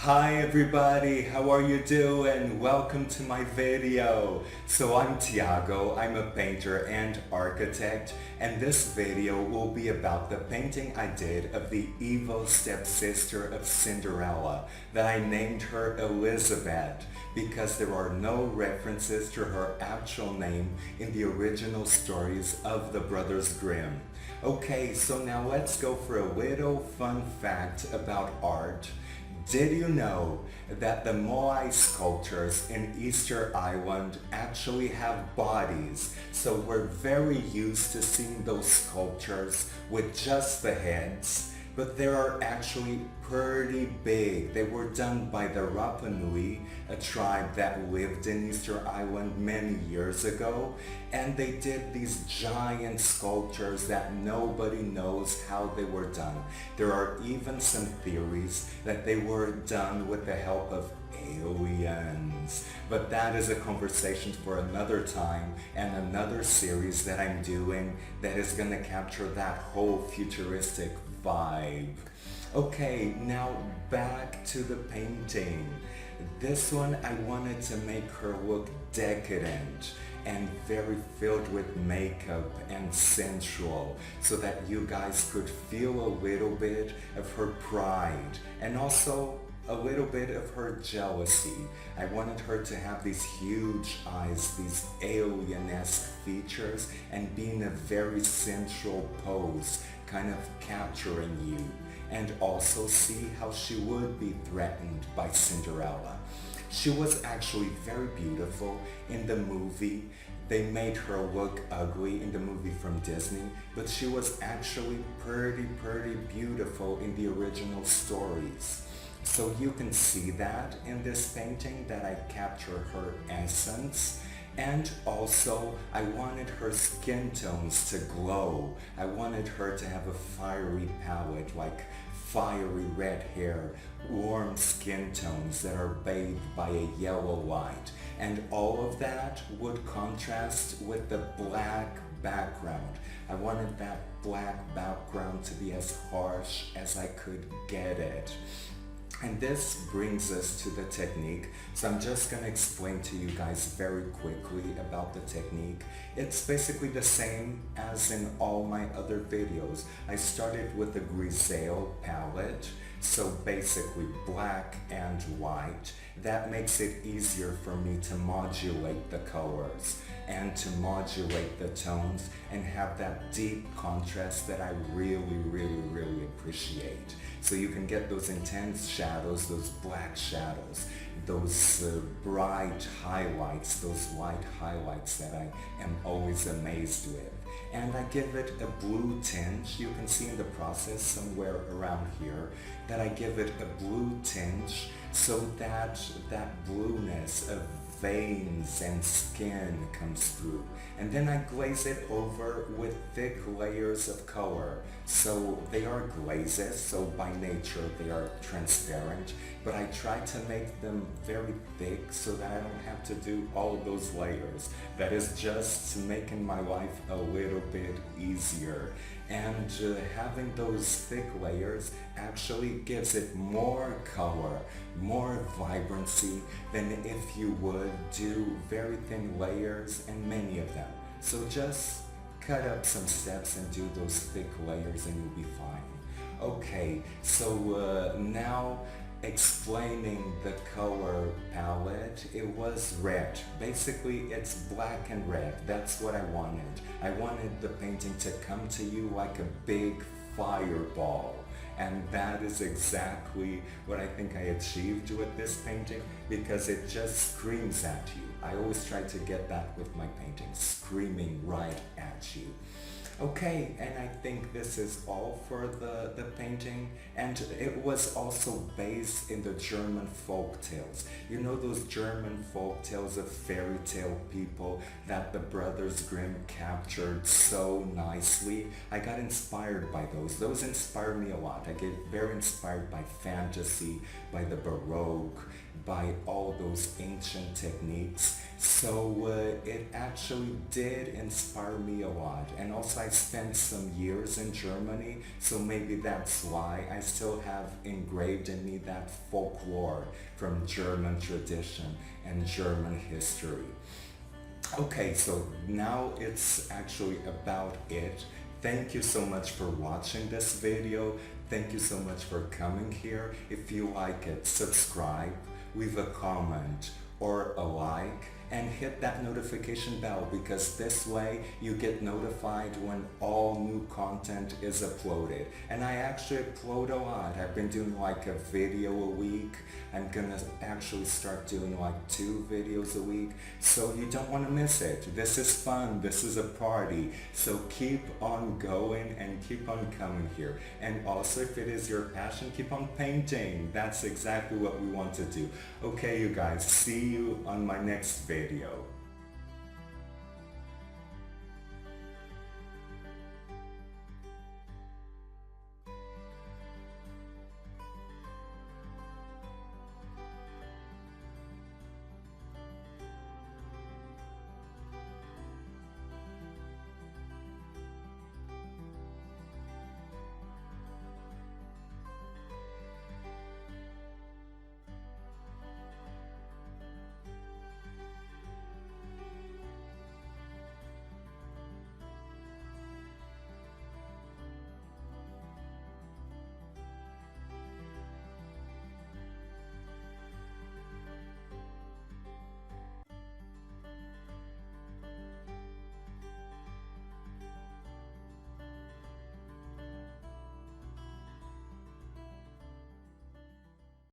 Hi everybody, how are you doing? Welcome to my video. So I'm Tiago, I'm a painter and architect, and this video will be about the painting I did of the evil stepsister of Cinderella that I named her Elisabet because there are no references to her actual name in the original stories of the brothers Grimm. Okay, so now let's go for a little fun fact about art. Did you know that the Moai sculptures in Easter Island actually have bodies? So we're very used to seeing those sculptures with just the heads, but they are actually pretty big. They were done by the Rapa Nui, a tribe that lived in Easter Island many years ago, and they did these giant sculptures that nobody knows how they were done. There are even some theories that they were done with the help of aliens. But that is a conversation for another time and another series that I'm doing that is going to capture that whole futuristic vibe. Okay, now back to the painting. This one I wanted to make her look decadent and very filled with makeup and sensual so that you guys could feel a little bit of her pride and also a little bit of her jealousy. I wanted her to have these huge eyes, these alienesque features, and be in a very sensual pose, kind of capturing you, and also see how she would be threatened by Cinderella. She was actually very beautiful in the movie. They made her look ugly in the movie from Disney, but she was actually pretty beautiful in the original stories. So you can see that in this painting that I capture her essence. And also, I wanted her skin tones to glow. I wanted her to have a fiery palette, like fiery red hair, warm skin tones that are bathed by a yellow light. And all of that would contrast with the black background. I wanted that black background to be as harsh as I could get it. And this brings us to the technique. So I'm just going to explain to you guys very quickly about the technique. It's basically the same as in all my other videos. I started with the Grisaille palette, so basically black and white. That makes it easier for me to modulate the colors and to modulate the tones and have that deep contrast that I really appreciate. So you can get those intense shadows, those black shadows, those bright highlights, those light highlights that I am always amazed with. And I give it a blue tinge. You can see in the process somewhere around here that I give it a blue tinge so that that blueness of veins and skin comes through. And then I glaze it over with thick layers of color. So they are glazes, so by nature they are transparent, but I try to make them very thick so that I don't have to do all of those layers. That is just making my life a little bit easier. And having those thick layers actually gives it more color, more vibrancy than if you would do very thin layers and many of them. So just cut up some steps and do those thick layers and you'll be fine. Okay, so now explaining the color palette, it was red. Basically, it's black and red. That's what I wanted. I wanted the painting to come to you like a big fireball. And that is exactly what I think I achieved with this painting because it just screams at you. I always try to get that with my paintings, screaming right at you. Okay, and I think this is all for the painting, and it was also based in the German folk tales. You know those German folk tales of fairy tale people that the brothers Grimm captured so nicely? I got inspired by those. Those inspired me a lot. I get very inspired by fantasy, by the Baroque, by all those ancient techniques. So it actually did inspire me a lot. And also I spent some years in Germany, so maybe that's why I still have engraved in me that folklore from German tradition and German history. Okay, so now it's actually about it. Thank you so much for watching this video. Thank you so much for coming here. If you like it, subscribe, leave a comment or a like, and hit that notification bell, because this way you get notified when all new content is uploaded. And I actually upload a lot. I've been doing like a video a week. I'm gonna actually start doing like 2 videos a week, so you don't want to miss it. This is fun, this is a party, so keep on going and keep on coming here. And also, if it is your passion, keep on painting. That's exactly what we want to do. Okay, you guys, see you on my next video.